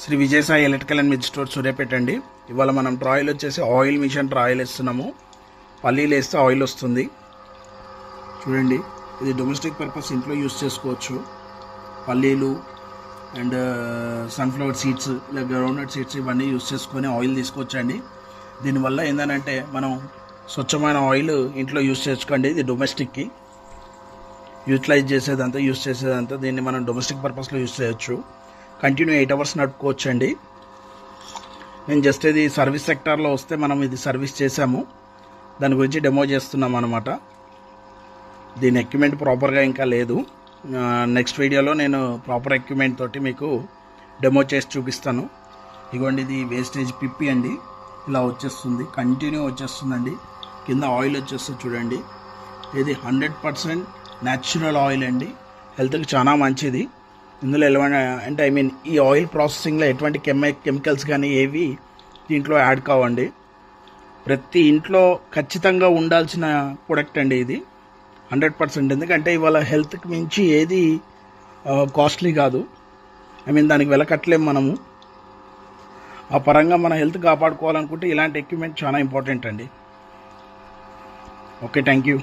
Shri Vijayasai electrical and mid store Suryapet అండి. ఇవాళ మనం ట్రాయిల్ వచ్చేసి ఆయిల్ మిషన్ ట్రాయిల్ వేస్తున్నాము. పల్లీలు వేస్తే ఆయిల్ వస్తుంది. చూడండి, ఇది డొమెస్టిక్ పర్పస్ ఇంట్లో యూస్ చేసుకోవచ్చు. పల్లీలు అండ్ సన్ఫ్లవర్ సీడ్స్ ఇలా గ్రౌండ్నట్ సీడ్స్ ఇవన్నీ యూస్ చేసుకొని ఆయిల్ తీసుకోవచ్చండి. దీనివల్ల ఏంటంటే మనం స్వచ్ఛమైన ఆయిల్ ఇంట్లో యూస్ చేసుకోండి. ఇది డొమెస్టిక్కి యూటిలైజ్ చేసేదంతా దీన్ని మనం డొమెస్టిక్ పర్పస్లో యూస్ చేయొచ్చు. కంటిన్యూ 8 అవర్స్ నడుపుకోవచ్చు అండి. నేను జస్ట్ ఇది సర్వీస్ సెక్టార్లో వస్తే మనం ఇది సర్వీస్ చేసాము, దాని గురించి డెమో చేస్తున్నాం అనమాట. దీని ఎక్విప్మెంట్ ప్రాపర్గా ఇంకా లేదు. నెక్స్ట్ వీడియోలో నేను ప్రాపర్ ఎక్విప్మెంట్ తోటి మీకు డెమో చేసి చూపిస్తాను. ఇదిగోండి, ఇది వేస్టేజ్ పిప్పి అండి. ఇలా వచ్చేస్తుంది, కంటిన్యూ వచ్చేస్తుందండి. కింద ఆయిల్ వచ్చేస్తుంది చూడండి. ఇది 100% న్యాచురల్ ఆయిల్ అండి. హెల్త్కి చాలా మంచిది. ఇందులో అంటే ఈ ఆయిల్ ప్రాసెసింగ్లో ఎటువంటి కెమికల్స్ కానీ ఏవి దీంట్లో యాడ్ కావండి. ప్రతి ఇంట్లో ఖచ్చితంగా ఉండాల్సిన ప్రొడక్ట్ అండి ఇది 100%. ఎందుకంటే ఇవాళ హెల్త్కి మించి ఏది కాస్ట్లీ కాదు. దానికి వెల కట్టలేము మనము. ఆ పరంగా మన హెల్త్ కాపాడుకోవాలనుకుంటే ఇలాంటి ఎక్విప్మెంట్ చాలా ఇంపార్టెంట్ అండి. Okay, thank you.